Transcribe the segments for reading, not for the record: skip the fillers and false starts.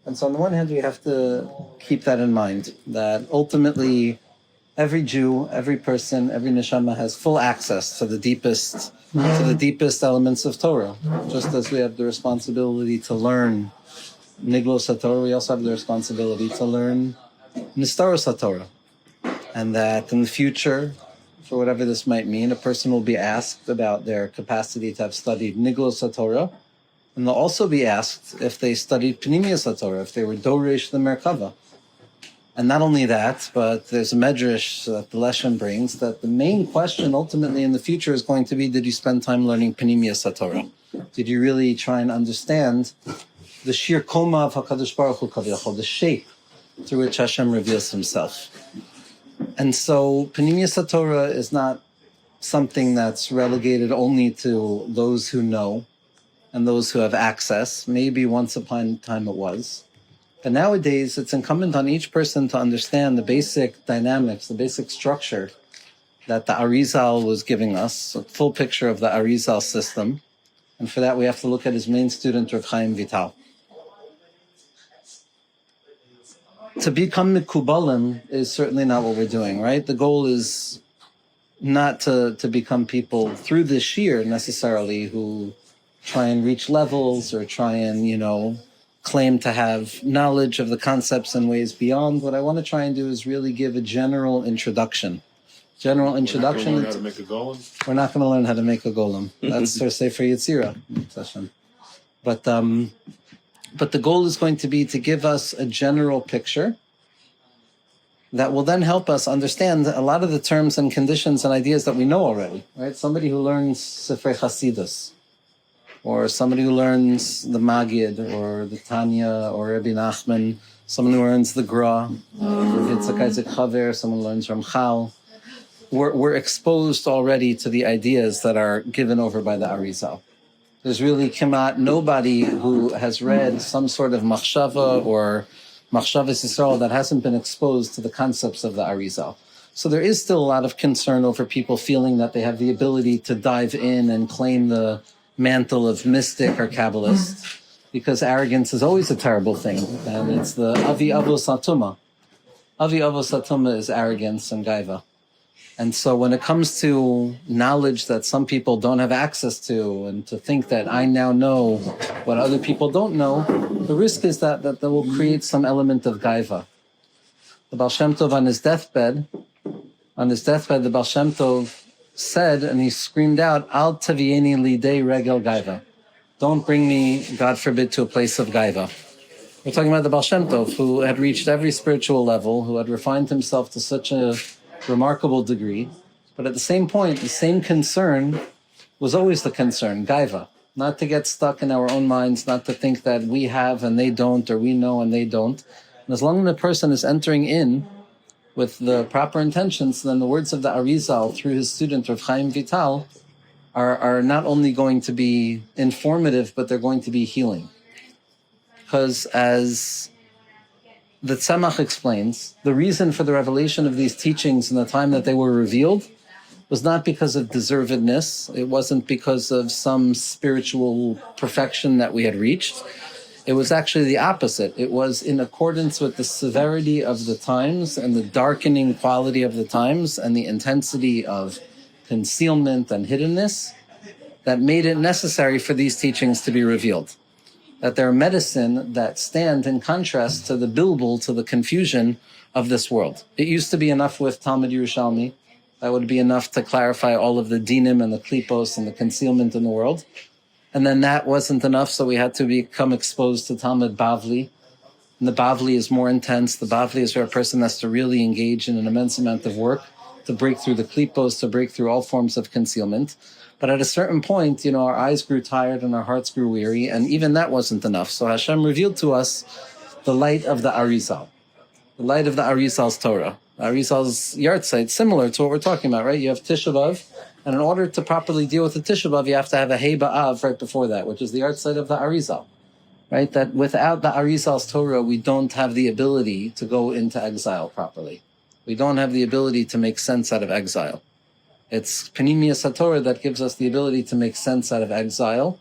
And so on the one hand, we have to keep that in mind, that ultimately every Jew, every person, every neshama has full access to the deepest elements of Torah. Just as we have the responsibility to learn Niglos HaTorah, we also have the responsibility to learn Nistaros HaTorah. And that in the future, for whatever this might mean, a person will be asked about their capacity to have studied Niglos HaTorah, and they'll also be asked if they studied Pnimiyus HaTorah, if they were Doresh the Merkava. And not only that, but there's a medrash that the Shem brings that the main question ultimately in the future is going to be, did you spend time learning Pnimiyus HaTorah? Did you really try and understand the sheer koma of HaKadosh Baruch Hu Kaviyachol, the shape through which Hashem reveals himself? And so Pnimiyus HaTorah is not something that's relegated only to those who know and those who have access. Maybe once upon a time it was. But nowadays, it's incumbent on each person to understand the basic dynamics, the basic structure that the Arizal was giving us, a full picture of the Arizal system. And for that, we have to look at his main student, Rav Chaim Vital. To become Mikubalim is certainly not what we're doing, right? The goal is not to become people through this shiur necessarily who try and reach levels or try and, claim to have knowledge of the concepts in ways beyond. What I want to try and do is really give a general introduction. We're not going to learn how to make a golem? We're not going to learn how to make a golem. That's our Sefer Yetzirah session. But the goal is going to be to give us a general picture that will then help us understand a lot of the terms and conditions and ideas that we know already, right? Somebody who learns Sefer Chassidus, or somebody who learns the Magid, or the Tanya, or Rabbi Nachman, someone who learns the Gra, someone who learns Ramchal. We're exposed already to the ideas that are given over by the Arizal. There's really nobody who has read some sort of machshava or machshavas Yisrael that hasn't been exposed to the concepts of the Arizal. So there is still a lot of concern over people feeling that they have the ability to dive in and claim the mantle of mystic or Kabbalist, because arrogance is always a terrible thing, and it's the Avi Avo Satuma. Avi Avo Satuma is arrogance and gaiva. And so when it comes to knowledge that some people don't have access to, and to think that I now know what other people don't know, the risk is that will create some element of gaiva. The Baal Shem Tov on his deathbed, the Baal Shem Tov said, and he screamed out, Al tavieni lidei regel gaiva. Don't bring me, God forbid, to a place of gaiva. We're talking about the Baal Shem Tov, who had reached every spiritual level, who had refined himself to such a remarkable degree, but at the same point, the same concern was always the concern, gaiva. Not to get stuck in our own minds, not to think that we have and they don't, or we know and they don't. And as long as the person is entering in with the proper intentions, then the words of the Arizal through his student Rav Chaim Vital are not only going to be informative, but they're going to be healing. Because as the Tzemach explains, the reason for the revelation of these teachings in the time that they were revealed was not because of deservedness. It wasn't because of some spiritual perfection that we had reached. It was actually the opposite. It was in accordance with the severity of the times and the darkening quality of the times and the intensity of concealment and hiddenness that made it necessary for these teachings to be revealed. That they're medicine that stand in contrast to the bilbul, to the confusion of this world. It used to be enough with Talmud Yerushalmi. That would be enough to clarify all of the dinim and the klipos and the concealment in the world. And then that wasn't enough, so we had to become exposed to Talmud Bavli. And the Bavli is more intense. The Bavli is where a person has to really engage in an immense amount of work to break through the klipos, to break through all forms of concealment. But at a certain point, our eyes grew tired and our hearts grew weary, and even that wasn't enough. So Hashem revealed to us the light of the Arizal, the light of the Arizal's Torah. Arizal's yahrzeit, similar to what we're talking about, right? You have Tisha B'Av, and in order to properly deal with the Tisha B'Av, you have to have a Hei B'Av right before that, which is the yahrzeit of the Arizal, right? That without the Arizal's Torah, we don't have the ability to go into exile properly. We don't have the ability to make sense out of exile. It's Pnimiyus HaTorah that gives us the ability to make sense out of exile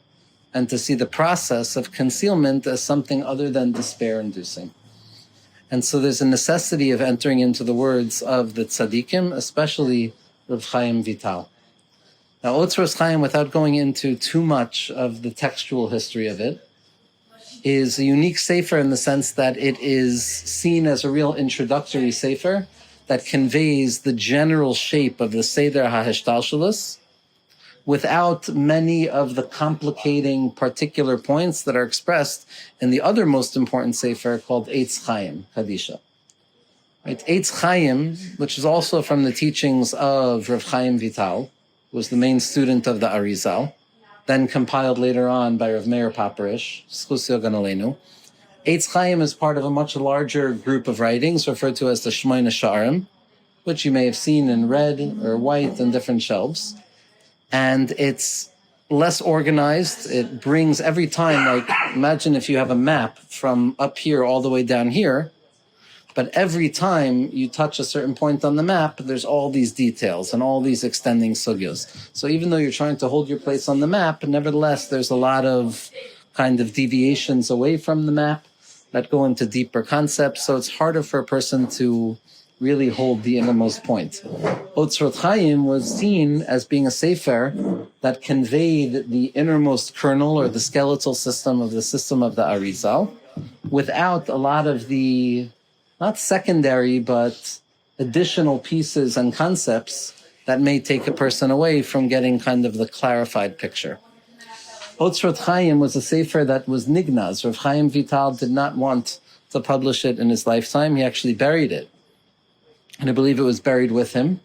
and to see the process of concealment as something other than despair-inducing. And so there's a necessity of entering into the words of the tzaddikim, especially Reb Chaim Vital. Now, Otzros Chaim, without going into too much of the textual history of it, is a unique sefer in the sense that it is seen as a real introductory sefer that conveys the general shape of the Seder HaHishtalshelus without many of the complicating particular points that are expressed in the other most important sefer called Eitz Chaim, Kadisha. Right? Eitz Chaim, which is also from the teachings of Reb Chaim Vital, who was the main student of the Arizal, then compiled later on by Rav Meir Paparish, Schusio Ganolenu. Eitz Chaim is part of a much larger group of writings referred to as the Shmoyne Sha'arim, which you may have seen in red or white in different shelves. And it's less organized. It brings every time, like, imagine if you have a map from up here all the way down here, but every time you touch a certain point on the map, there's all these details and all these extending sugyos. So even though you're trying to hold your place on the map, nevertheless, there's a lot of kind of deviations away from the map that go into deeper concepts. So it's harder for a person to really hold the innermost point. Otzros Chaim was seen as being a sefer that conveyed the innermost kernel or the skeletal system of the Arizal without a lot of the not secondary, but additional pieces and concepts that may take a person away from getting kind of the clarified picture. Otzros Chaim was a sefer that was nignaz. Rav Chaim Vital did not want to publish it in his lifetime. He actually buried it. And I believe it was buried with him.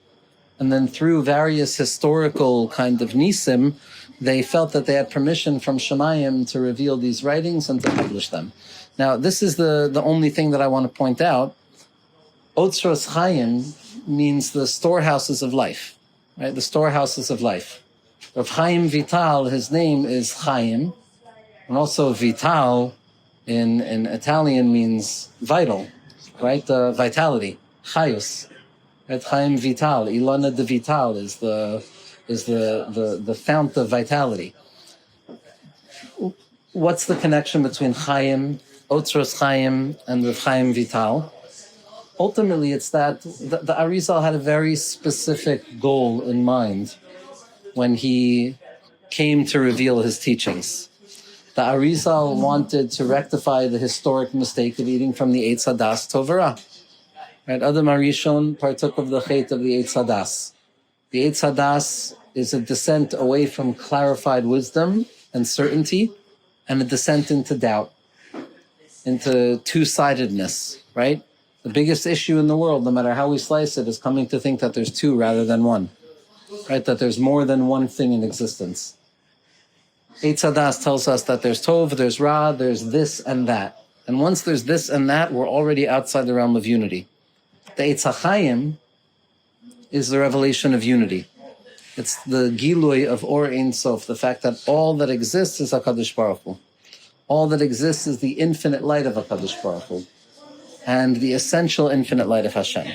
And then through various historical kind of nisim, they felt that they had permission from Shemayim to reveal these writings and to publish them. Now, this is the only thing that I want to point out. Otzros Chaim means the storehouses of life, right? The storehouses of life. Rav Chaim Vital, his name is Chaim, and also Vital in Italian means vital, right? Vitality, Chayus. Right? Chaim Vital, Ilona de Vital is the fount of vitality. What's the connection between Chaim, Otzros Chaim, and Rav Chaim Vital? Ultimately, it's that the Arizal had a very specific goal in mind when he came to reveal his teachings. The Arizal wanted to rectify the historic mistake of eating from the Eitz Hadas Tovara. Right? Adam Arishon partook of the chait of the Eitz Hadas. The Eitz Hadas is a descent away from clarified wisdom and certainty, and a descent into doubt, into two-sidedness, right? The biggest issue in the world, no matter how we slice it, is coming to think that there's two rather than one, right? That there's more than one thing in existence. Eitz Hadas tells us that there's Tov, there's Ra, there's this and that. And once there's this and that, we're already outside the realm of unity. The Eitz HaChaim is the revelation of unity. It's the Gilui of Or Ein Sof, the fact that all that exists is HaKadosh Baruch Hu. All that exists is the infinite light of HaKadosh Baruch Hu and the essential infinite light of Hashem.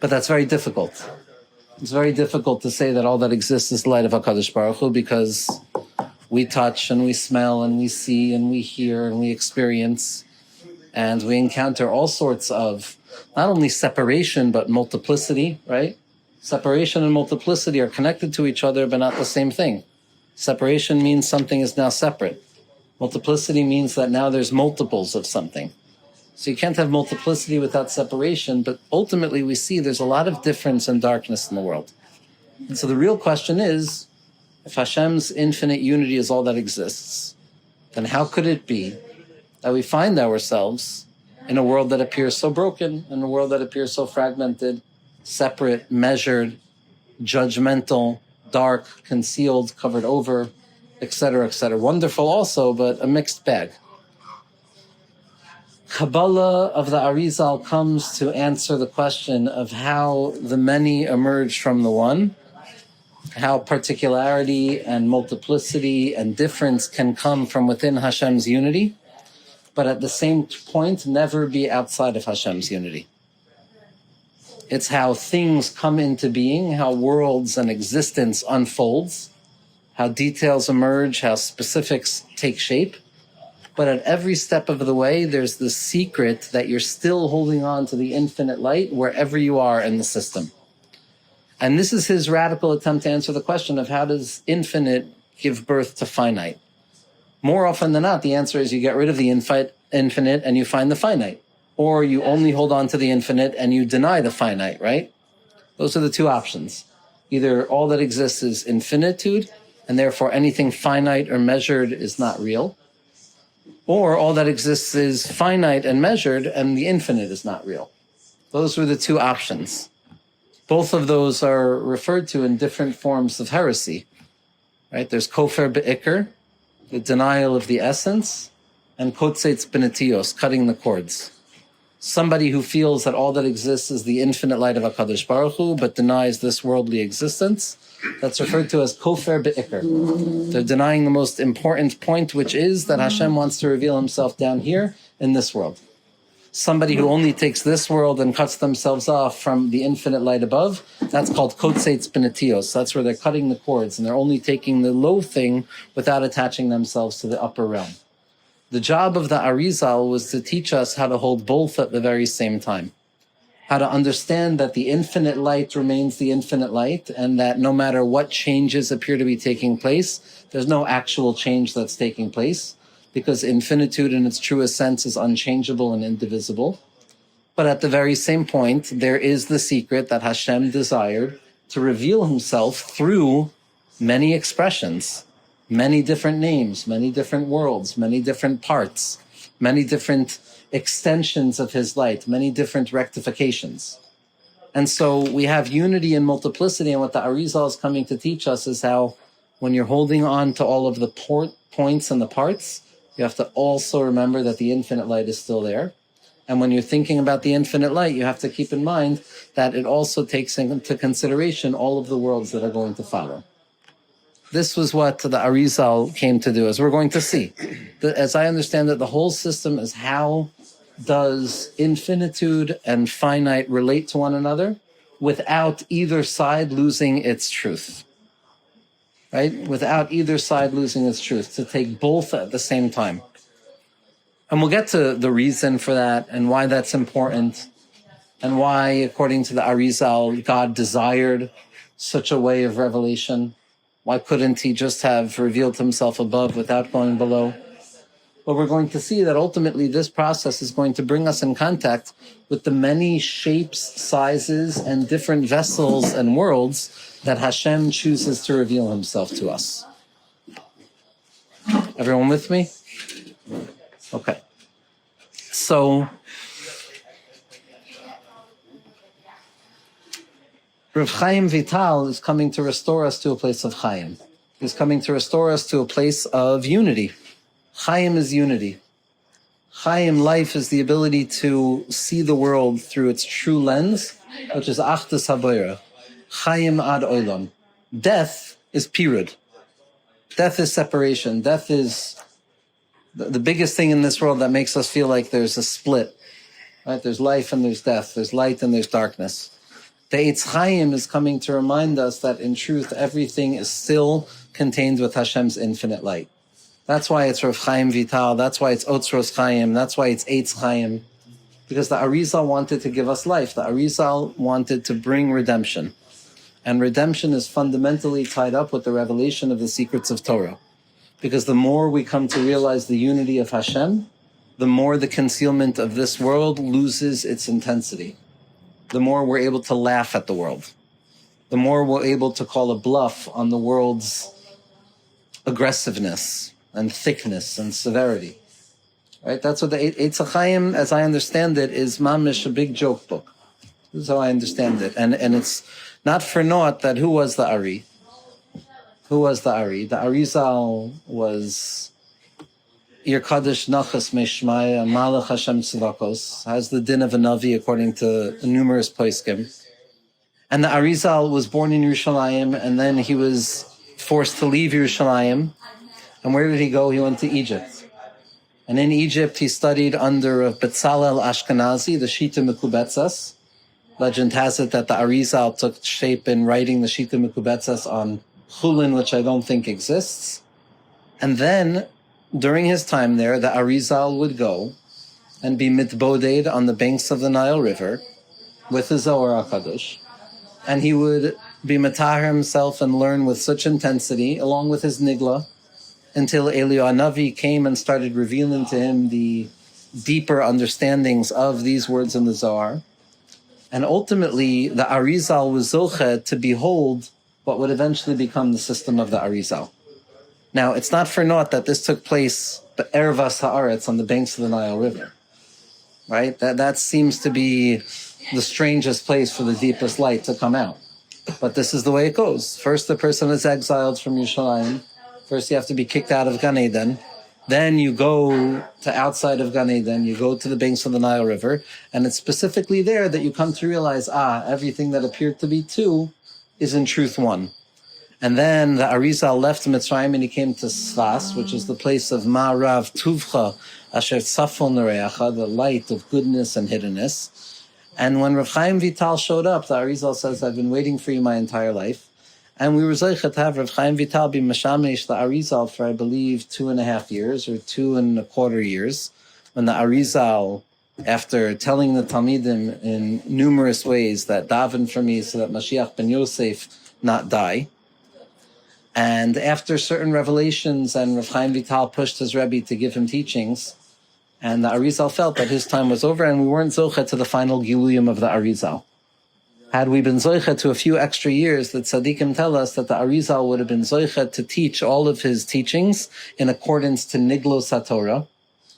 But that's very difficult. It's very difficult to say that all that exists is the light of HaKadosh Baruch Hu because we touch and we smell and we see and we hear and we experience and we encounter all sorts of not only separation but multiplicity, right? Separation and multiplicity are connected to each other but not the same thing. Separation means something is now separate. Multiplicity means that now there's multiples of something. So you can't have multiplicity without separation, but ultimately we see there's a lot of difference and darkness in the world. And so the real question is, if Hashem's infinite unity is all that exists, then how could it be that we find ourselves in a world that appears so broken, in a world that appears so fragmented, separate, measured, judgmental, dark, concealed, covered over, etc., etc. Wonderful also, but a mixed bag. Kabbalah of the Arizal comes to answer the question of how the many emerge from the one, how particularity and multiplicity and difference can come from within Hashem's unity, but at the same point never be outside of Hashem's unity. It's how things come into being, how worlds and existence unfolds, how details emerge, how specifics take shape. But at every step of the way, there's the secret that you're still holding on to the infinite light wherever you are in the system. And this is his radical attempt to answer the question of how does infinite give birth to finite? More often than not, the answer is you get rid of the infinite and you find the finite. Or you only hold on to the infinite and you deny the finite, right? Those are the two options. Either all that exists is infinitude, and therefore anything finite or measured is not real. Or all that exists is finite and measured, and the infinite is not real. Those were the two options. Both of those are referred to in different forms of heresy, right? There's kofer be'ikr, the denial of the essence, and kotzetz benetios, cutting the cords. Somebody who feels that all that exists is the infinite light of HaKadosh Baruch Hu, but denies this worldly existence, that's referred to as kofer be'ikr. They're denying the most important point, which is that Hashem wants to reveal himself down here in this world. Somebody who only takes this world and cuts themselves off from the infinite light above, that's called kotzetz benetios. That's where they're cutting the cords, and they're only taking the low thing without attaching themselves to the upper realm. The job of the Arizal was to teach us how to hold both at the very same time. How to understand that the infinite light remains the infinite light, and that no matter what changes appear to be taking place, there's no actual change that's taking place, because infinitude in its truest sense is unchangeable and indivisible. But at the very same point, there is the secret that Hashem desired to reveal himself through many expressions, many different names, many different worlds, many different parts, many different extensions of his light, many different rectifications. And so we have unity and multiplicity, and what the Arizal is coming to teach us is how when you're holding on to all of the points and the parts, you have to also remember that the infinite light is still there. And when you're thinking about the infinite light, you have to keep in mind that it also takes into consideration all of the worlds that are going to follow. This was what the Arizal came to do, as we're going to see. As I understand it, the whole system is how does infinitude and finite relate to one another without either side losing its truth. Right? Without either side losing its truth, to take both at the same time. And we'll get to the reason for that and why that's important and why, according to the Arizal, God desired such a way of revelation. Why couldn't he just have revealed himself above without going below? But we're going to see that ultimately this process is going to bring us in contact with the many shapes, sizes, and different vessels and worlds that Hashem chooses to reveal himself to us. Everyone with me? Okay. So, Reb Chaim Vital is coming to restore us to a place of Chaim. He's coming to restore us to a place of unity. Chaim is unity. Chaim, life, is the ability to see the world through its true lens, which is Achdus HaBoira. Chaim ad olam. Death is pirud. Death is separation. Death is the biggest thing in this world that makes us feel like there's a split. Right? There's life and there's death. There's light and there's darkness. The Eitz Chaim is coming to remind us that in truth, everything is still contained with Hashem's infinite light. That's why it's Rav Chaim Vital. That's why it's Otzros Chaim. That's why it's Eitz Chaim. Because the Arizal wanted to give us life. The Arizal wanted to bring redemption. And redemption is fundamentally tied up with the revelation of the secrets of Torah. Because the more we come to realize the unity of Hashem, the more the concealment of this world loses its intensity. The more we're able to laugh at the world. The more we're able to call a bluff on the world's aggressiveness and thickness and severity. Right? That's what the Eitz Chaim, as I understand it, is mamish, a big joke book. This is how I understand it. And it's not for naught that who was the Ari? Who was the Ari? The Arizal was Ir Kaddish Nachas Meshmaya Malach Hashem Tzivakos, has the din of a Navi according to numerous poskim. And the Arizal was born in Yerushalayim, and then he was forced to leave Yerushalayim. And where did he go? He went to Egypt. And in Egypt, he studied under Betzalel Ashkenazi, the Shita Mekubetzas. Legend has it that the Arizal took shape in writing the Shita Mekubetzas on chulin, which I don't think exists. And then, during his time there, the Arizal would go and be mitboded on the banks of the Nile River with the Zohar HaKadosh. And he would be matahar himself and learn with such intensity, along with his nigla, until Eliyahu Hanavi came and started revealing to him the deeper understandings of these words in the Zohar. And ultimately, the Arizal was zoche to behold what would eventually become the system of the Arizal. Now, it's not for naught that this took place Ervas Haaretz on the banks of the Nile River. Right? That seems to be the strangest place for the deepest light to come out. But this is the way it goes. First, the person is exiled from Yerushalayim. First, you have to be kicked out of Gan Eden. Then you go to outside of Gan Eden. You go to the banks of the Nile River. And it's specifically there that you come to realize, everything that appeared to be two is in truth one. And then the Arizal left Mitzrayim and he came to Sfas, which is the place of Ma'arav Tuvcha, Asher Tzafon Nereacha, the light of goodness and hiddenness. And when Rav Chaim Vital showed up, the Arizal says, I've been waiting for you my entire life. And we were zoichet to have Rav Chaim Vital be Mashamesh the Arizal for, I believe, 2.5 years or 2.25 years. When the Arizal, after telling the Talmidim in numerous ways that daven for me so that Mashiach ben Yosef not die, and after certain revelations, and Rav Chaim Vital pushed his Rebbe to give him teachings, and the Arizal felt that his time was over, and we weren't zoche to the final giluyim of the Arizal. Had we been zoche to a few extra years, the tzaddikim tell us that the Arizal would have been zoche to teach all of his teachings in accordance to Niglos HaTorah.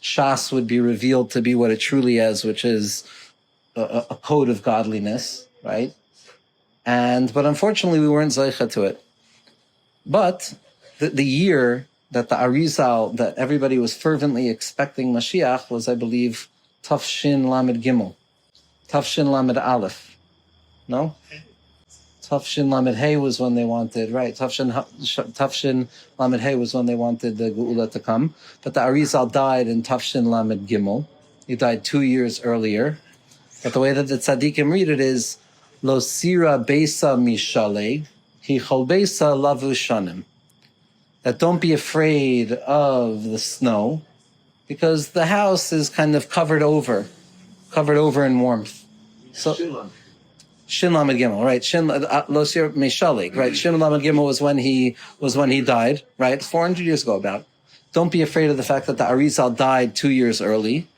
Shas would be revealed to be what it truly is, which is a code of godliness, right? But unfortunately, we weren't zoche to it. But the year that the Arizal, that everybody was fervently expecting Mashiach, was, I believe, Tafshin Lamed Gimel. Tafshin Lamed Aleph. No? Tafshin Lamed Hey was when they wanted, right, Tafshin Lamed Hey was when they wanted the Geula to come. But the Arizal died in Tafshin Lamed Gimel. He died 2 years earlier. But the way that the tzaddikim read it is, Lo sira beisa mishaleg, hi chol beisa lavu shanim. That don't be afraid of the snow, because the house is kind of covered over in warmth. So, Shin Lamed Gimel, right? Shin Losir Meshalik, right? Shin Lamed Gimel was when he died, right? 400 years ago about. Don't be afraid of the fact that the Arizal died 2 years early,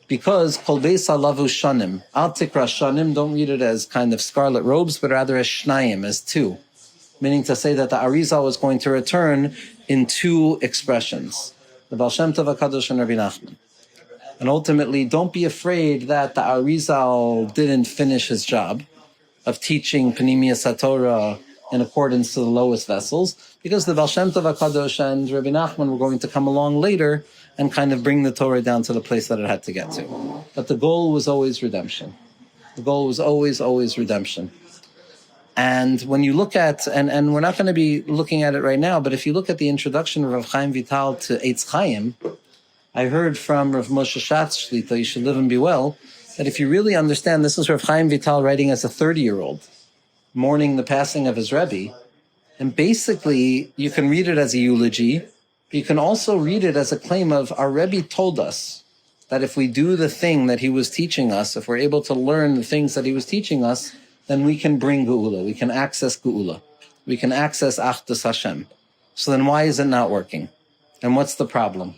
because Kol Beisa Lavu Shanim. Al Tikra Shanim, don't read it as kind of scarlet robes, but rather as Shnayim, as two. Meaning to say that the Arizal was going to return in two expressions, the Baal Shem Tov HaKadosh and Rabbi Nachman. And ultimately, don't be afraid that the Arizal didn't finish his job of teaching Pnimiyus HaTorah in accordance to the lowest vessels, because the Baal Shem Tov HaKadosh and Rabbi Nachman were going to come along later and kind of bring the Torah down to the place that it had to get to. But the goal was always redemption. The goal was always redemption. And when you look at, and we're not going to be looking at it right now, but if you look at the introduction of Rav Chaim Vital to Eitz Chaim, I heard from Rav Moshe Shatz Shlita, you should live and be well, that if you really understand, this is Rav Chaim Vital writing as a 30-year-old, mourning the passing of his Rebbe, and basically you can read it as a eulogy, but you can also read it as a claim of, our Rebbe told us that if we do the thing that he was teaching us, if we're able to learn the things that he was teaching us, then we can bring Geula, we can access Geula, we can access Achdus Hashem. So then why is it not working? And what's the problem?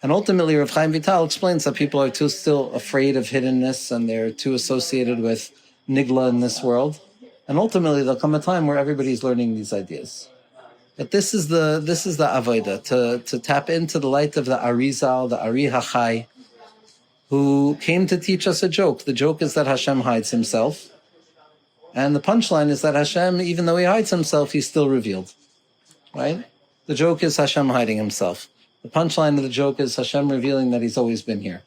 And ultimately, Rav Chaim Vital explains that people are still afraid of hiddenness, and they're too associated with Nigla in this world. And ultimately, there'll come a time where everybody's learning these ideas. But this is the avodah, to tap into the light of the Arizal, the Ari HaChai, who came to teach us a joke. The joke is that Hashem hides himself. And the punchline is that Hashem, even though he hides himself, he's still revealed. Right? The joke is Hashem hiding himself. The punchline of the joke is Hashem revealing that he's always been here.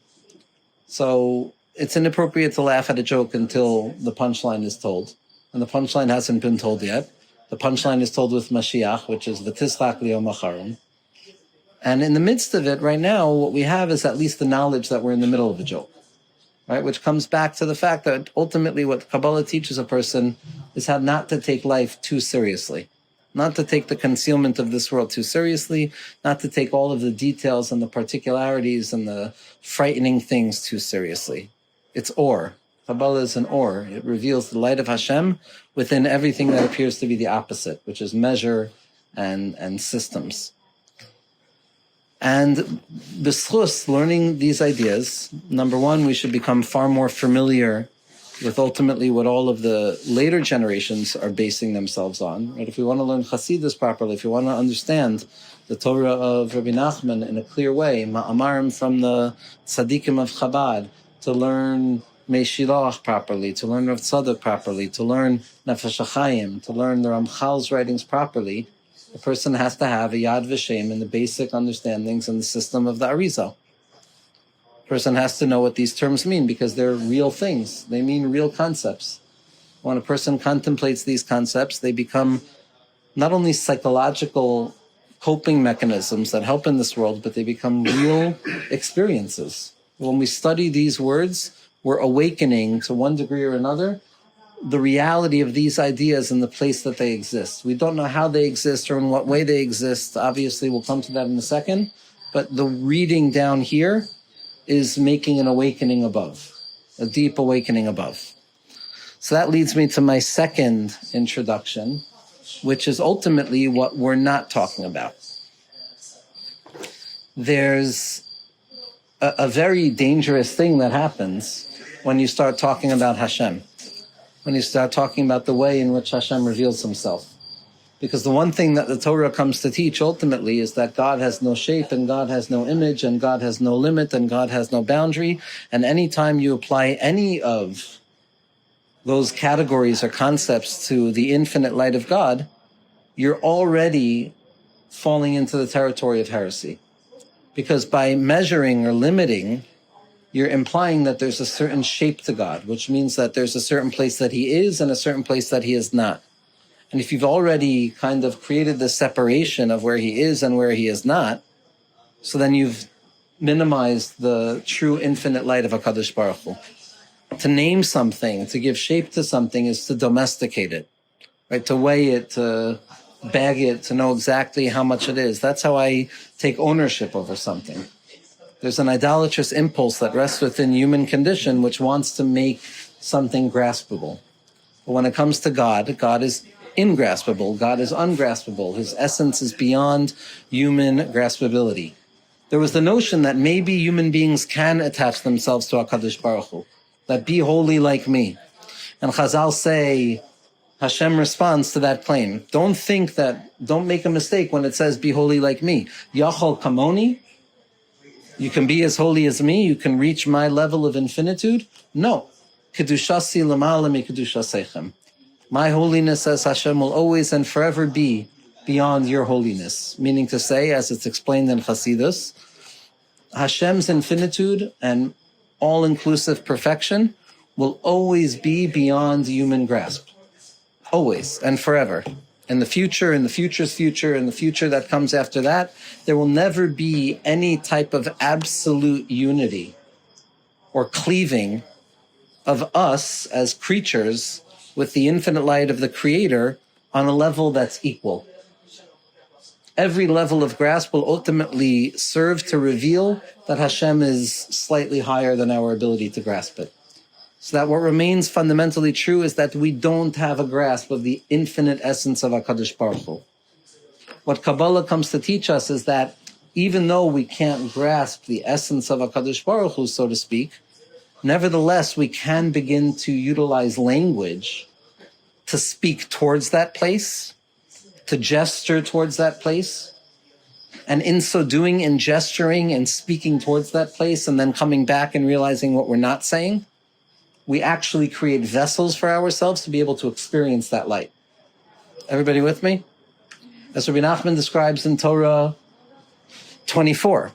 So it's inappropriate to laugh at a joke until the punchline is told. And the punchline hasn't been told yet. The punchline is told with Mashiach, which is V'tislach liyom acharon. And in the midst of it, right now, what we have is at least the knowledge that we're in the middle of a joke. Right, which comes back to the fact that ultimately what Kabbalah teaches a person is how not to take life too seriously, not to take the concealment of this world too seriously, not to take all of the details and the particularities and the frightening things too seriously. It's or. Kabbalah is an or. It reveals the light of Hashem within everything that appears to be the opposite, which is measure and systems. And b'schus, learning these ideas, number one, we should become far more familiar with ultimately what all of the later generations are basing themselves on. Right? If we want to learn Chassidus properly, if we want to understand the Torah of Rabbi Nachman in a clear way, ma'amarim from the tzaddikim of Chabad, to learn Meshilach properly, to learn Rav Tzadok properly, to learn Nefesh HaChaim, to learn the Ramchal's writings properly, the person has to have a Yad V'Shem in the basic understandings and the system of the Arizal. The person has to know what these terms mean because they're real things. They mean real concepts. When a person contemplates these concepts, they become not only psychological coping mechanisms that help in this world, but they become real experiences. When we study these words, we're awakening to one degree or another the reality of these ideas in the place that they exist. We don't know how they exist or in what way they exist. Obviously, we'll come to that in a second. But the reading down here is making an awakening above, a deep awakening above. So that leads me to my second introduction, which is ultimately what we're not talking about. There's a very dangerous thing that happens when you start talking about Hashem, when you start talking about the way in which Hashem reveals himself. Because the one thing that the Torah comes to teach ultimately is that God has no shape and God has no image and God has no limit and God has no boundary. And anytime you apply any of those categories or concepts to the infinite light of God, you're already falling into the territory of heresy. Because by measuring or limiting, you're implying that there's a certain shape to God, which means that there's a certain place that he is and a certain place that he is not. And if you've already kind of created the separation of where he is and where he is not, so then you've minimized the true infinite light of HaKadosh Baruch Hu. To name something, to give shape to something is to domesticate it, right? To weigh it, to bag it, to know exactly how much it is. That's how I take ownership over something. There's an idolatrous impulse that rests within human condition which wants to make something graspable. But when it comes to God, God is ingraspable. God is ungraspable. His essence is beyond human graspability. There was the notion that maybe human beings can attach themselves to HaKadosh Baruch Hu, that be holy like me. And Chazal say, Hashem responds to that claim. Don't make a mistake when it says be holy like me. Yachol kamoni, you can be as holy as me, you can reach my level of infinitude. No. Kedushasi l'ma'ala mi kedushasechem. My holiness, says Hashem, will always and forever be beyond your holiness. Meaning to say, as it's explained in Chassidus, Hashem's infinitude and all-inclusive perfection will always be beyond human grasp. Always and forever. In the future, in the future's future, in the future that comes after that, there will never be any type of absolute unity or cleaving of us as creatures with the infinite light of the Creator on a level that's equal. Every level of grasp will ultimately serve to reveal that Hashem is slightly higher than our ability to grasp it. So that what remains fundamentally true is that we don't have a grasp of the infinite essence of HaKadosh Baruch Hu. What Kabbalah comes to teach us is that even though we can't grasp the essence of HaKadosh Baruch Hu, so to speak, nevertheless, we can begin to utilize language to speak towards that place, to gesture towards that place. And in so doing, in gesturing and speaking towards that place and then coming back and realizing what we're not saying, we actually create vessels for ourselves to be able to experience that light. Everybody with me? As Rabbi Nachman describes in Torah 24,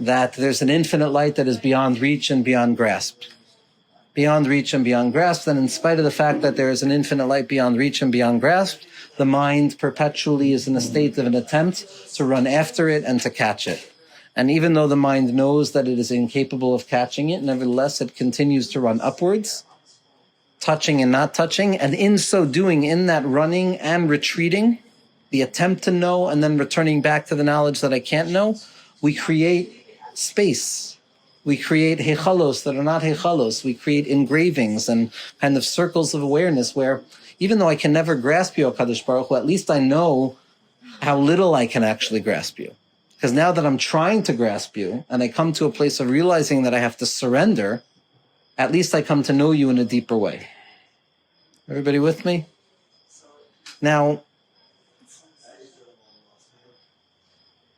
that there's an infinite light that is beyond reach and beyond grasp. Beyond reach and beyond grasp, and in spite of the fact that there is an infinite light beyond reach and beyond grasp, the mind perpetually is in a state of an attempt to run after it and to catch it. And even though the mind knows that it is incapable of catching it, nevertheless it continues to run upwards, touching and not touching, and in so doing, in that running and retreating, the attempt to know, and then returning back to the knowledge that I can't know, we create space. We create hechalos that are not hechalos. We create engravings and kind of circles of awareness where, even though I can never grasp you, HaKadosh Baruch Hu, at least I know how little I can actually grasp you. Because now that I'm trying to grasp you, and I come to a place of realizing that I have to surrender, at least I come to know you in a deeper way. Everybody with me? Now,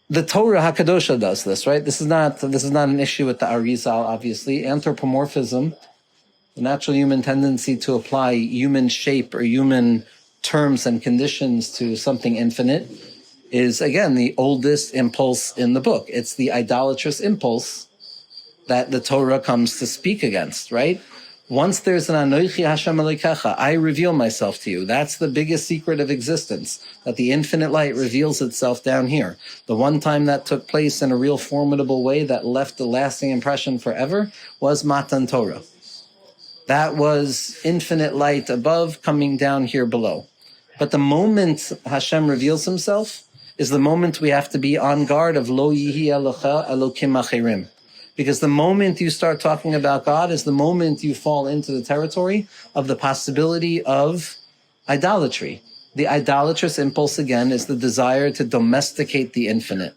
the Torah HaKadosha does this, right? This is not an issue with the Arizal, obviously. Anthropomorphism, the natural human tendency to apply human shape or human terms and conditions to something infinite, is, again, the oldest impulse in the book. It's the idolatrous impulse that the Torah comes to speak against, right? Once there's an Anochi Hashem Elokecha, I reveal myself to you. That's the biggest secret of existence, that the infinite light reveals itself down here. The one time that took place in a real formidable way that left a lasting impression forever was Matan Torah. That was infinite light above coming down here below. But the moment Hashem reveals himself is the moment we have to be on guard of Lo Yihi Elocha Elokim Acherim. Because the moment you start talking about God is the moment you fall into the territory of the possibility of idolatry. The idolatrous impulse, again, is the desire to domesticate the infinite,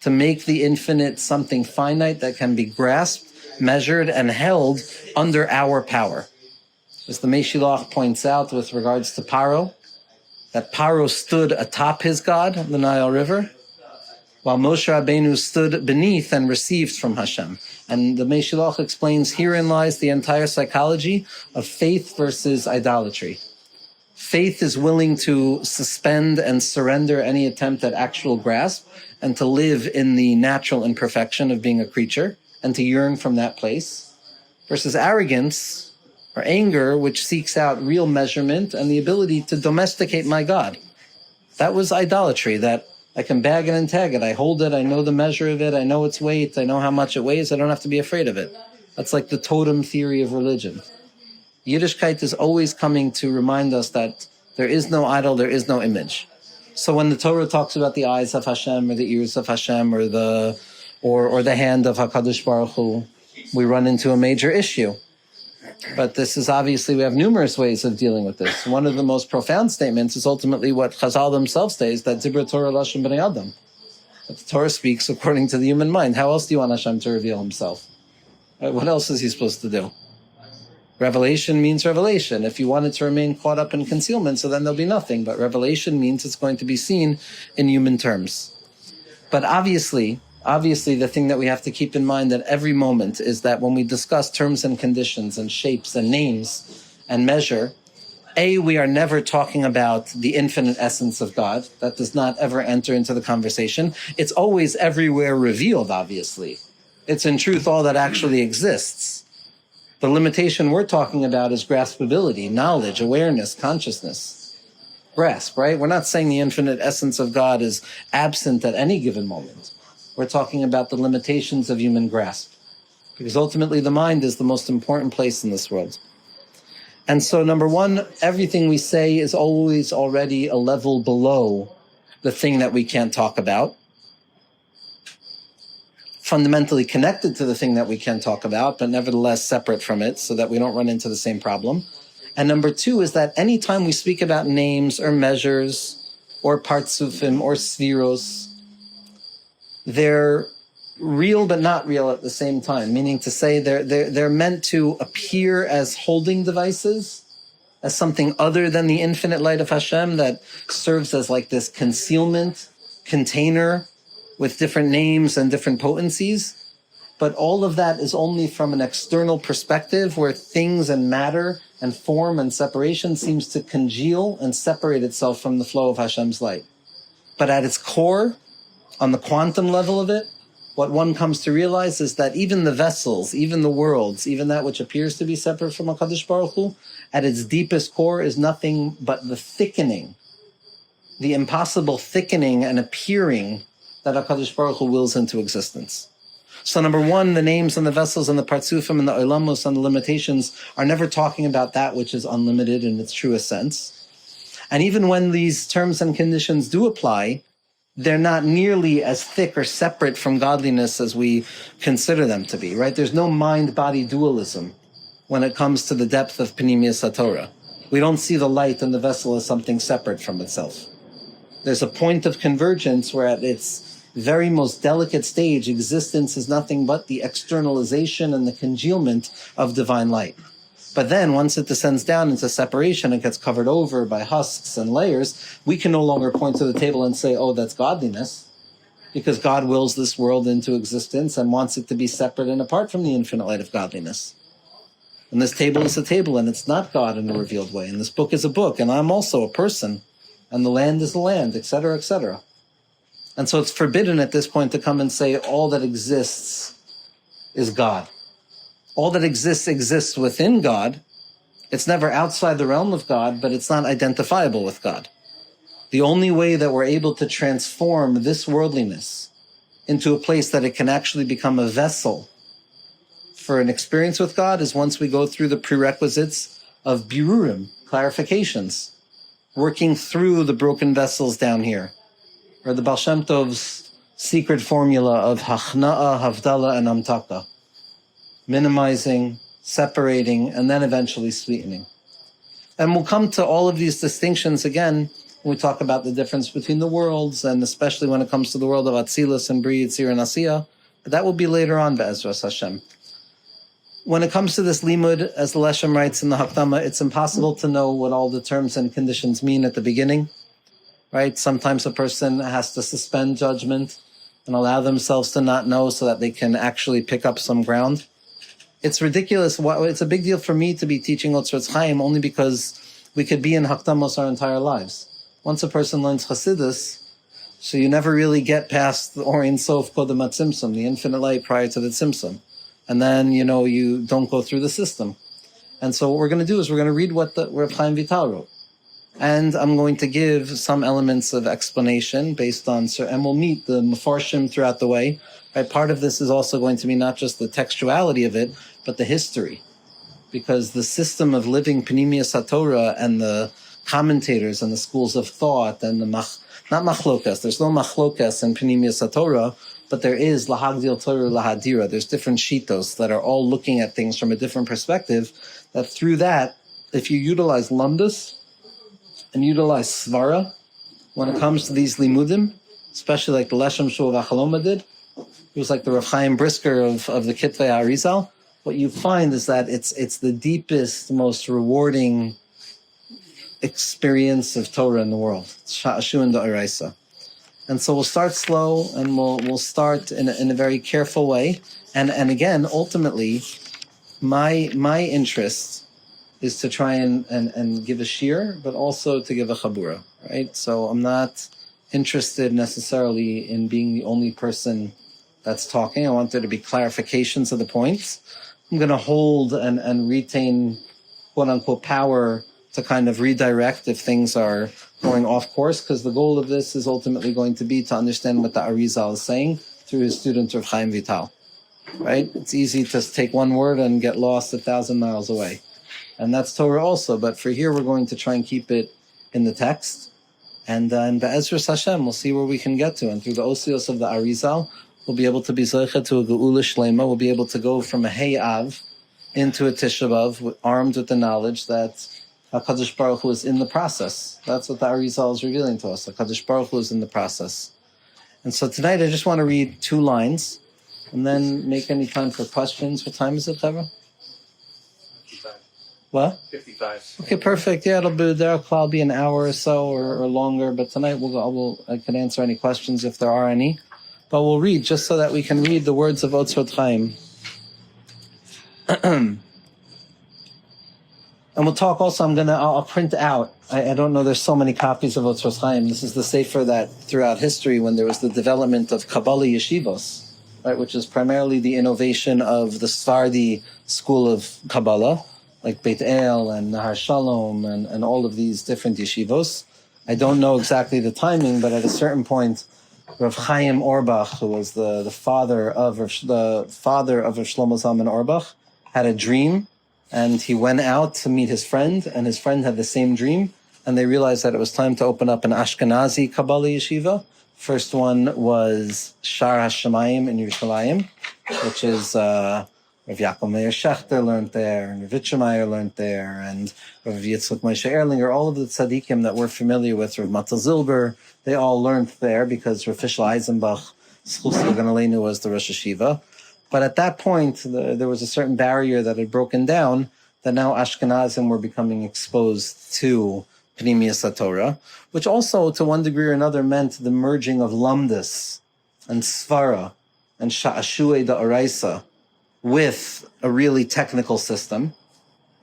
to make the infinite something finite that can be grasped, measured, and held under our power. As the Meshilach points out with regards to Paro, that Paro stood atop his God, the Nile River, while Moshe Rabbeinu stood beneath and received from Hashem. And the Meshilach explains, herein lies the entire psychology of faith versus idolatry. Faith is willing to suspend and surrender any attempt at actual grasp and to live in the natural imperfection of being a creature and to yearn from that place, versus arrogance or anger, which seeks out real measurement and the ability to domesticate my God. That was idolatry, that I can bag it and tag it. I hold it. I know the measure of it. I know its weight. I know how much it weighs. I don't have to be afraid of it. That's like the totem theory of religion. Yiddishkeit is always coming to remind us that there is no idol, there is no image. So when the Torah talks about the eyes of Hashem or the ears of Hashem or the hand of HaKadosh Baruch Hu, we run into a major issue. But this is obviously, we have numerous ways of dealing with this. One of the most profound statements is ultimately what Chazal themselves say, is that Dibra Torah Lashon B'nei Adam. That the Torah speaks according to the human mind. How else do you want Hashem to reveal himself? Right, what else is he supposed to do? Revelation means revelation. If you want it to remain caught up in concealment, so then there'll be nothing. But revelation means it's going to be seen in human terms. But obviously, the thing that we have to keep in mind at every moment is that when we discuss terms and conditions and shapes and names and measure, we are never talking about the infinite essence of God. That does not ever enter into the conversation. It's always everywhere revealed, obviously. It's in truth all that actually exists. The limitation we're talking about is graspability, knowledge, awareness, consciousness. Grasp, right? We're not saying the infinite essence of God is absent at any given moment. We're talking about the limitations of human grasp. Because ultimately the mind is the most important place in this world. And so, number one, everything we say is always already a level below the thing that we can't talk about. Fundamentally connected to the thing that we can talk about, but nevertheless separate from it so that we don't run into the same problem. And number two is that anytime we speak about names or measures or partsufim or Sefiros, they're real but not real at the same time, meaning to say they're meant to appear as holding devices, as something other than the infinite light of Hashem that serves as like this concealment container with different names and different potencies. But all of that is only from an external perspective where things and matter and form and separation seems to congeal and separate itself from the flow of Hashem's light. But at its core, on the quantum level of it, what one comes to realize is that even the vessels, even the worlds, even that which appears to be separate from HaKadosh Baruch Hu, at its deepest core is nothing but the thickening, the impossible thickening and appearing that HaKadosh Baruch Hu wills into existence. So number one, the names and the vessels and the partsufim and the olamos and the limitations are never talking about that which is unlimited in its truest sense. And even when these terms and conditions do apply, they're not nearly as thick or separate from godliness as we consider them to be, right? There's no mind-body dualism when it comes to the depth of Pnimiyus HaTorah. We don't see the light in the vessel as something separate from itself. There's a point of convergence where at its very most delicate stage, existence is nothing but the externalization and the congealment of divine light. But then once it descends down into separation and gets covered over by husks and layers, we can no longer point to the table and say, oh, that's godliness, because God wills this world into existence and wants it to be separate and apart from the infinite light of godliness. And this table is a table, and it's not God in a revealed way. And this book is a book, and I'm also a person, and the land is the land, etc., etc. And so it's forbidden at this point to come and say all that exists is God. All that exists within God. It's never outside the realm of God, but it's not identifiable with God. The only way that we're able to transform this worldliness into a place that it can actually become a vessel for an experience with God is once we go through the prerequisites of birurim, clarifications, working through the broken vessels down here, or the Baal Shem Tov's secret formula of hachna'a, havdala, and amtaka. Minimizing, separating, and then eventually sweetening. And we'll come to all of these distinctions again when we talk about the difference between the worlds, and especially when it comes to the world of Atzilus and Bri, Yitzir, and Asiya. But that will be later on, Be'ezras Hashem. When it comes to this limud, as the Leshem writes in the Hakdama, it's impossible to know what all the terms and conditions mean at the beginning, right? Sometimes a person has to suspend judgment and allow themselves to not know so that they can actually pick up some ground. It's ridiculous. It's a big deal for me to be teaching Otzros Chaim only because we could be in Hakdamos our entire lives. Once a person learns Chassidus, so you never really get past the Or Ein Sof Kodem HaTzimtzum, the infinite light prior to the Tzimtzum. And then, you don't go through the system. And so what we're going to do is we're going to read what Reb Chaim Vital wrote. And I'm going to give some elements of explanation based on, and we'll meet the Mefarshim throughout the way. Right? Part of this is also going to be not just the textuality of it, but the history. Because the system of living Pnimiyus HaTorah and the commentators and the schools of thought and not machlokas, there's no machlokas in Pnimiyus HaTorah, but there is lahagdil Torah lahadira. There's different shitos that are all looking at things from a different perspective, that through that, if you utilize lumdus and utilize svara, when it comes to these limudim, especially like the Leshem Shul V'Chaloma did, it was like the Rav Chaim Brisker of the Kitvei Arizal, what you find is that it's the deepest, most rewarding experience of Torah in the world. It's Sha'ashu and Da'iraisa. And so we'll start slow, and we'll start in a very careful way. And again, ultimately, my interest is to try and give a shiur, but also to give a chabura, right? So I'm not interested necessarily in being the only person that's talking. I want there to be clarifications of the points. I'm going to hold and retain, quote-unquote, power to kind of redirect if things are going off course, because the goal of this is ultimately going to be to understand what the Arizal is saying through his student Reb Chaim Vital, right? It's easy to take one word and get lost 1,000 miles away. And that's Torah also, but for here we're going to try and keep it in the text. And in Be'ezras Hashem, we'll see where we can get to. And through the osios of the Arizal, we'll be able to be zocheh to a geula shlema. We'll be able to go from a Hey Av into a Tisha B'Av, armed with the knowledge that HaKadosh Baruch Hu is in the process. That's what the Arizal is revealing to us. HaKadosh Baruch Hu is in the process. And so tonight I just want to read 2 lines and then make any time for questions. What time is it, Chevra? 55. What? 55. Okay, perfect. Yeah, it'll be an hour or so or longer. But tonight I can answer any questions if there are any. But we'll read just so that we can read the words of Otzros Chaim. And we'll talk also, I'll print out, I don't know, there's so many copies of Otzros Chaim. This is the sefer that throughout history, when there was the development of Kabbalah yeshivos, right, which is primarily the innovation of the Sephardi school of Kabbalah, like Beit El and Nahar Shalom and all of these different yeshivos. I don't know exactly the timing, but at a certain point, Rav Chaim Orbach, who was the father of Rav Shlomo Zalman Orbach, had a dream. And he went out to meet his friend, and his friend had the same dream. and they realized that it was time to open up an Ashkenazi Kabbalah yeshiva. First one was Sha'ar HaShemayim in Yerushalayim, which is Rav Yaakov Meir Shechter learned there, and Rav Yitzchak learned there, and Rav Yitzchak Moshe Erlinger, all of the tzaddikim that we're familiar with, Rav Matal Zilber, they all learned there because Rav Fischl Eisenbach, Schus Ganalenu, was the Rosh Hashiva. But at that point, there was a certain barrier that had broken down, that now Ashkenazim were becoming exposed to Pnimiyus HaTorah, which also, to one degree or another, meant the merging of Lamdus and Svara and Sha'ashuei Da'araisa with a really technical system,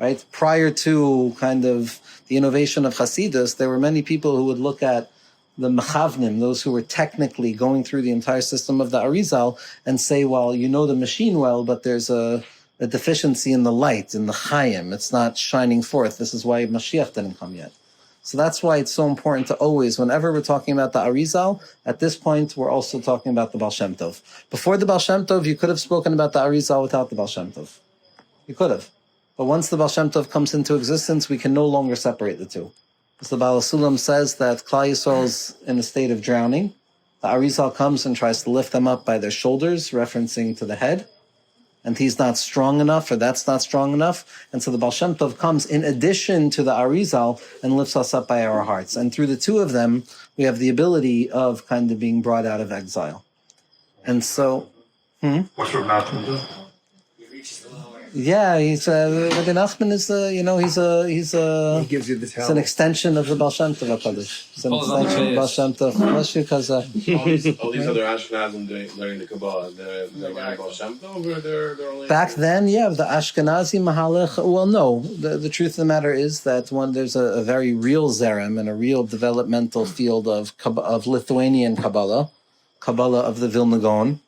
right? Prior to kind of the innovation of Chassidus, there were many people who would look at the mechavnim, those who were technically going through the entire system of the Arizal, and say, well, you know the machine well, but there's a deficiency in the light, in the chayim. It's not shining forth. This is why Mashiach didn't come yet. So that's why it's so important to always, whenever we're talking about the Arizal, at this point, we're also talking about the Baal Shem Tov. Before the Baal Shem Tov, you could have spoken about the Arizal without the Baal Shem Tov. You could have. But once the Baal Shem Tov comes into existence, we can no longer separate the two. As the Baal Sulam says that Klal Yisrael is in a state of drowning. The Arizal comes and tries to lift them up by their shoulders, referencing to the head. And he's not strong enough, or that's not strong enough. And so the Baal Shem Tov comes in addition to the Arizal and lifts us up by our hearts. And through the two of them, we have the ability of kind of being brought out of exile. And so... What's Reb Nachman? Yeah, he's Rabbi Nachman is He gives you the it's an extension of the Baal Shem Tov HaKadosh. It's an extension of the Baal Shem Tov. All these other Ashkenazim learning the Kabbalah, they're learning Baal Shem Tov, or they're only... Back then, yeah, the Ashkenazi Mahalach, well, no. The truth of the matter is that there's a very real zerem and a real developmental field of Lithuanian Kabbalah of the Vilna Gaon.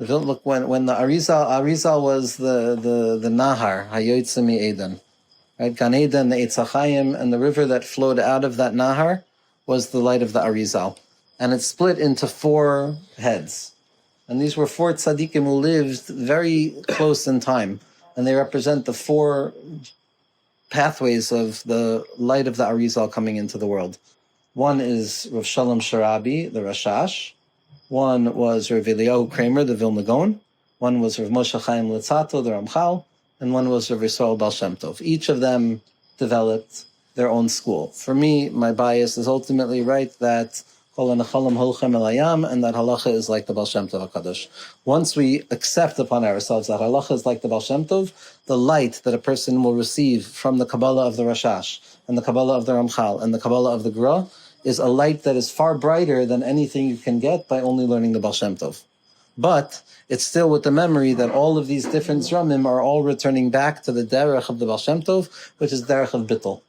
Look, when the Arizal was the Nahar, Hayotzim Eden, right? Gan Eden, the Eitz HaChaim, and the river that flowed out of that Nahar was the light of the Arizal. And it split into 4 heads. And these were 4 tzaddikim who lived very close in time. And they represent the 4 pathways of the light of the Arizal coming into the world. One is Rav Shalom Sharabi, the Rashash. One was Rav Eliyahu Kramer, the Vilna Gaon. One was Rav Moshe Chaim Litzato, the Ramchal. And one was Rav Yisrael Baal Shem Tov. Each of them developed their own school. For me, my bias is ultimately right that Kol HaNechalim Holchem El Hayam, and that halacha is like the Baal Shem Tov HaKadosh. Once we accept upon ourselves that halacha is like the Baal Shem Tov, the light that a person will receive from the Kabbalah of the Rashash, and the Kabbalah of the Ramchal, and the Kabbalah of the Gra, is a light that is far brighter than anything you can get by only learning the Baal Shem Tov. But it's still with the memory that all of these different zramim are all returning back to the derech of the Baal Shem Tov, which is derech of bittul.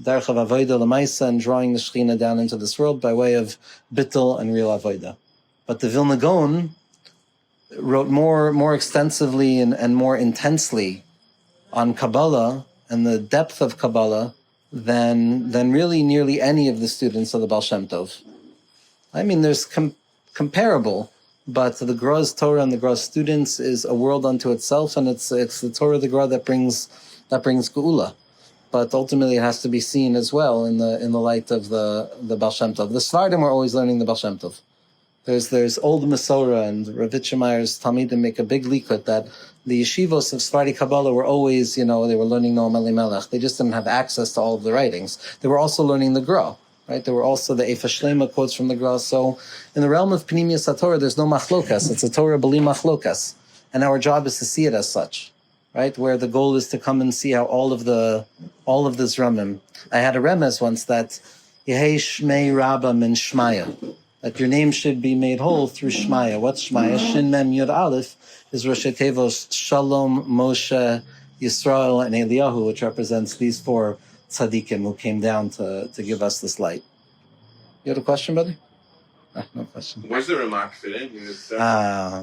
Derech of avodah l'maisa, and drawing the Shekhinah down into this world by way of bittul and real avodah. But the Vilna Gaon wrote more extensively and more intensely on Kabbalah and the depth of Kabbalah than really nearly any of the students of the Baal Shem Tov. I mean, there's comparable, but the Gra's Torah and the Gra's students is a world unto itself, and it's the Torah of the Gra that brings Geula. But ultimately, it has to be seen as well in the light of the Baal Shem Tov. The Svardim were always learning the Baal Shem Tov. There's old Masorah, and Rav Yitzchak Talmidim make a big likut that the yeshivos of Sephardi Kabbalah were always, they were learning Noam Elimelech. They just didn't have access to all of the writings. They were also learning the Gra, right? There were also the Eifa Shlema quotes from the Gra. So in the realm of Pnimiyus HaTorah, there's no machlokas. It's a Torah b'li machlokas. And our job is to see it as such, right? Where the goal is to come and see how all of this ramim. I had a remez once that Yehei Shmei Rabba Min Shmaya, that your name should be made whole through Shmaya. What's Shmaya? Shin Mem Yud Aleph is Rosh Tevos Shalom, Moshe, Yisrael, and Eliyahu, which represents these 4 tzaddikim who came down to give us this light. You had a question, brother? No question. Where's the Ramak fit in?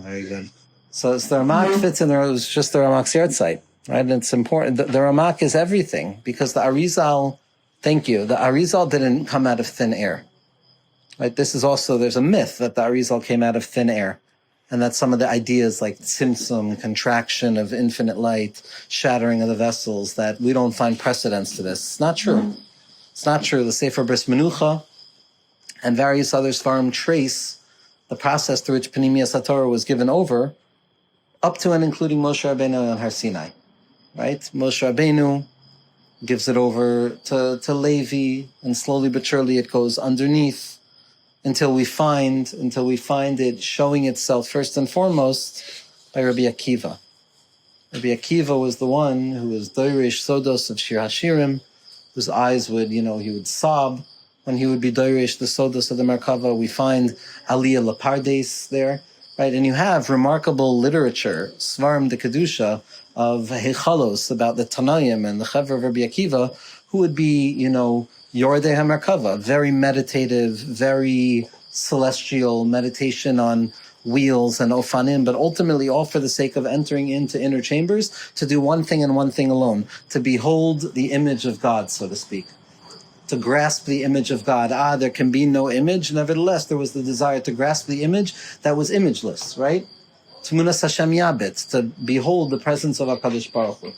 Very good. So the Ramak fits in there. It was just the Ramak's yard site, right? And it's important. The Ramak is everything, because the Arizal, the Arizal didn't come out of thin air. Right? This is also, there's a myth that the Arizal came out of thin air, and that some of the ideas like tzimtzum, contraction of infinite light, shattering of the vessels, that we don't find precedence to this. It's not true. It's not true. The Sefer Bris Menucha and various other Svarim trace the process through which Pnimiyus HaTorah was given over, up to and including Moshe Rabbeinu on Har Sinai. Right? Moshe Rabbeinu gives it over to Levi, and slowly but surely it goes underneath until we find it showing itself first and foremost by Rabbi Akiva. Rabbi Akiva was the one who was Doirish Sodos of Shir Hashirim, whose eyes would, he would sob when he would be Doirish the Sodos of the Merkava. We find Aliyah Lapardes there, right? And you have remarkable literature, Svarim de Kedusha, of Hechalos, about the Tanayim and the Chevra of Rabbi Akiva, who would be, Yordei HaMerkava, very meditative, very celestial meditation on wheels and ofanim, but ultimately all for the sake of entering into inner chambers to do one thing and one thing alone, to behold the image of God, so to speak, to grasp the image of God. There can be no image. Nevertheless, there was the desire to grasp the image that was imageless, right? Tmunas Hashem Yabit, to behold the presence of HaKadosh Baruch Hu.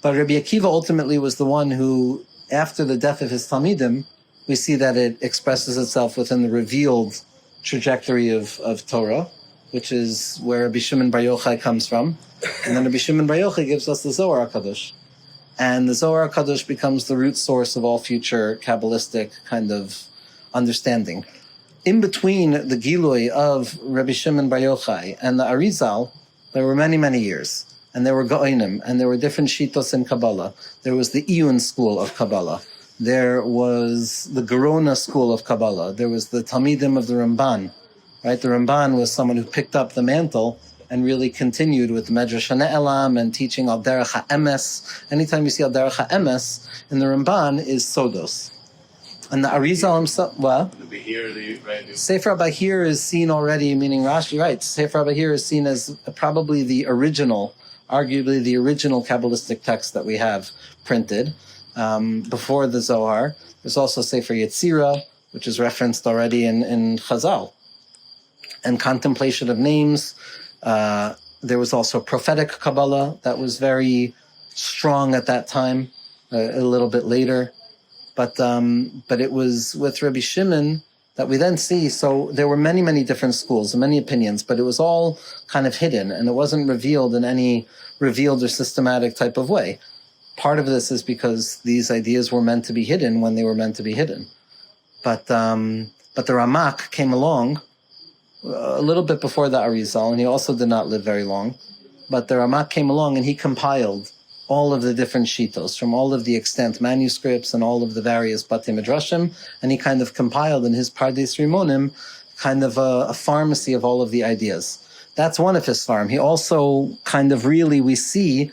But Rabbi Akiva ultimately was the one who, after the death of his Talmidim, we see that it expresses itself within the revealed trajectory of Torah, which is where Rabbi Shimon Bar Yochai comes from. And then Rabbi Shimon Bar Yochai gives us the Zohar HaKadosh. And the Zohar HaKadosh becomes the root source of all future Kabbalistic kind of understanding. In between the Gilui of Rabbi Shimon Bar Yochai and the Arizal, there were many, many years. And there were Go'inim, and there were different Shitos in Kabbalah. There was the Iyun school of Kabbalah. There was the Gerona school of Kabbalah. There was the Talmidim of the Ramban. Right? The Ramban was someone who picked up the mantle and really continued with Medrash HaNe'elam and teaching Al Derech HaEmes. Anytime you see Al Derech HaEmes in the Ramban is Sodos. And the Arizal himself, Sefer Bahir is seen already, meaning Rashi, right? Sefer Bahir is seen as probably the original, arguably the original Kabbalistic text that we have printed before the Zohar. There's also Sefer Yetzirah, which is referenced already in Chazal. And contemplation of names. There was also prophetic Kabbalah that was very strong at that time, a little bit later. But it was with Rabbi Shimon that we then see, so there were many, many different schools and many opinions, but it was all kind of hidden, and it wasn't revealed in any revealed or systematic type of way. Part of this is because these ideas were meant to be hidden when they were meant to be hidden. But the Ramak came along a little bit before the Arizal, and he also did not live very long. But the Ramak came along and he compiled all of the different shitos from all of the extant manuscripts and all of the various Batei Midrashim, and he kind of compiled in his Pardes Rimonim kind of a pharmacy of all of the ideas. That's one of his farm. He also kind of really, we see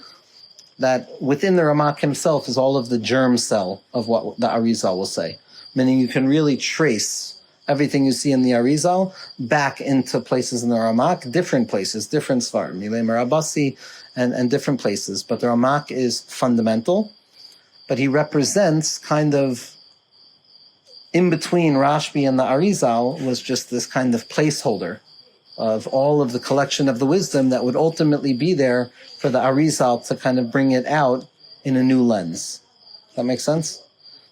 that within the Ramak himself is all of the germ cell of what the Arizal will say. Meaning you can really trace everything you see in the Arizal back into places in the Ramak, different places, different Svarim, Milei Merabasi, and different places. But the Ramak is fundamental, but he represents kind of in between Rashbi and the Arizal was just this kind of placeholder of all of the collection of the wisdom that would ultimately be there for the Arizal to kind of bring it out in a new lens. Does that make sense?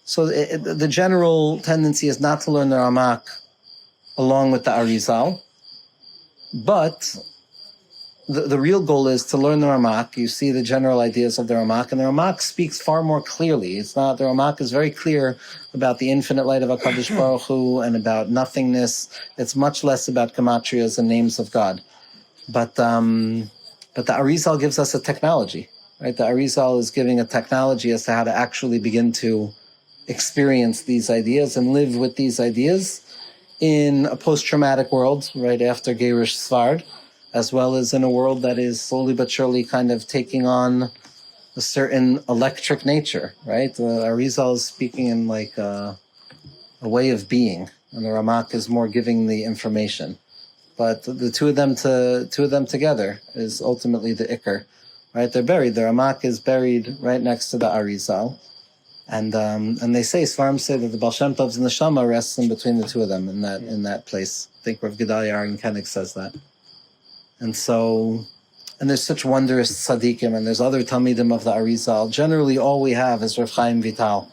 So the general tendency is not to learn the Ramak along with the Arizal, but the real goal is to learn the Ramak. You see the general ideas of the Ramak, and the Ramak speaks far more clearly. The Ramak is very clear about the infinite light of HaKadosh Baruch Hu and about nothingness. It's much less about gematrias and names of God. But the Arizal gives us a technology, right? The Arizal is giving a technology as to how to actually begin to experience these ideas and live with these ideas in a post-traumatic world, right after Gerish Svard, as well as in a world that is slowly but surely kind of taking on a certain electric nature, right? Arizal is speaking in like a way of being, and the Ramak is more giving the information. But the two of them together is ultimately the Iker, right? They're buried. The Ramak is buried right next to the Arizal. And they say, Svarim say that the Baal Shem Tov's neshama rests in between the two of them in that place. I think Rav Gedalia Aron Koenig says that. And so, and there's such wondrous tzaddikim, and there's other Talmidim of the Arizal. Generally, all we have is Rav Chaim Vital,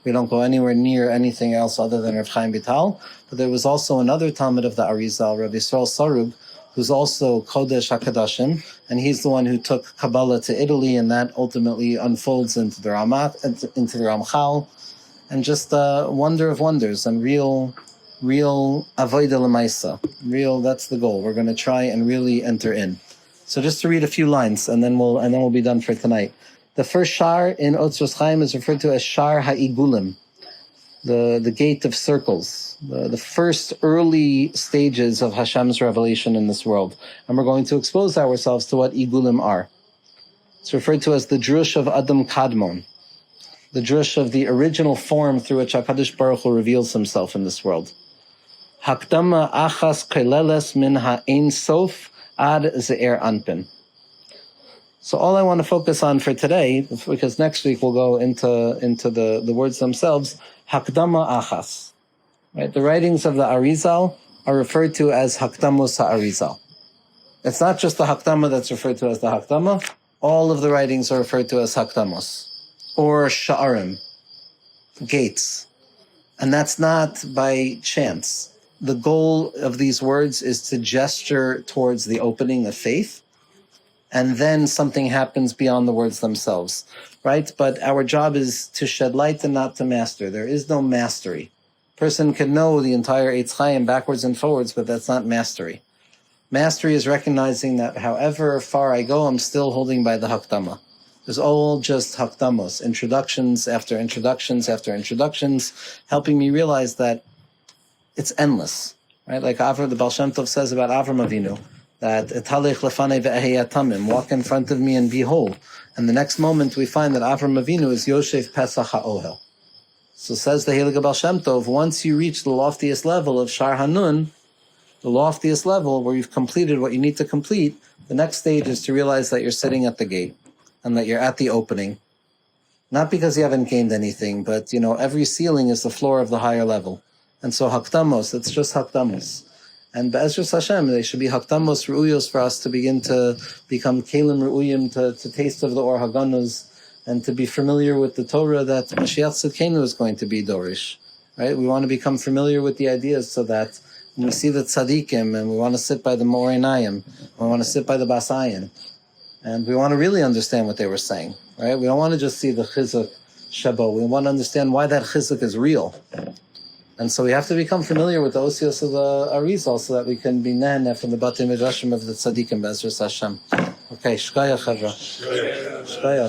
We don't go anywhere near anything else other than Reb Chaim Vital. But there was also another Talmud of the Arizal, Rabbi Yisrael Sarug, who's also Kodesh HaKadoshim, and he's the one who took Kabbalah to Italy, and that ultimately unfolds into the Ramak, into the Ramchal, and just wonder of wonders, and real avodah l'maisa. Real, that's the goal. We're going to try and really enter in. So just to read a few lines, and then we'll be done for tonight. The first Sha'ar in Otzros Chaim is referred to as Sha'ar HaIgulim, the gate of circles, the first early stages of Hashem's revelation in this world. And we're going to expose ourselves to what Igulim are. It's referred to as the drush of Adam Kadmon, the drush of the original form through which HaKadosh Baruch Hu reveals himself in this world. Hakdama achas keleles min ha'ein sof ad ze'er anpin. So all I want to focus on for today, because next week we'll go into the words themselves, Hakdama achas. Right? The writings of the Arizal are referred to as Hakdamos ha'Arizal. It's not just the Hakdama that's referred to as the Hakdama. All of the writings are referred to as Hakdamos, or Sha'arim, gates. And that's not by chance. The goal of these words is to gesture towards the opening of faith, and then something happens beyond the words themselves, right? But our job is to shed light and not to master. There is no mastery. Person can know the entire Eitz Chaim backwards and forwards, but that's not mastery. Mastery is recognizing that however far I go, I'm still holding by the Hakdama. It's all just Hakdamos, introductions after introductions after introductions, helping me realize that it's endless, right? Like the Baal Shem Tov says about Avram Avinu, that etalech lefanei ve'eheyatamim, walk in front of me and be whole. And the next moment we find that Avram Avinu is Yoshev Pesach HaOhel. So says the Heilige Baal Shem Tov, once you reach the loftiest level of Shar Hanun, the loftiest level where you've completed what you need to complete, the next stage is to realize that you're sitting at the gate and that you're at the opening. Not because you haven't gained anything, but every ceiling is the floor of the higher level. And so Hakdamos, it's just Hakdamos. And Be'ezras Hashem, they should be Hakdamos Ru'uyos for us to begin to become Kelim Ru'uyim, to taste of the Or Haganuz, and to be familiar with the Torah that Mashiach Tzidkenu is going to be Dorish. Right? We want to become familiar with the ideas so that when we see the Tzadikim, and we want to sit by the Morinayim, we want to sit by the Basayin, and we want to really understand what they were saying. Right? We don't want to just see the Chizuk Shabo. We want to understand why that Chizuk is real. And so we have to become familiar with the Osios of the Arizal so that we can be Nehne from the Batei Midrashim of the Tzadikim, Be'ezras Hashem. Okay, Shkaya Chavra. Shkaya.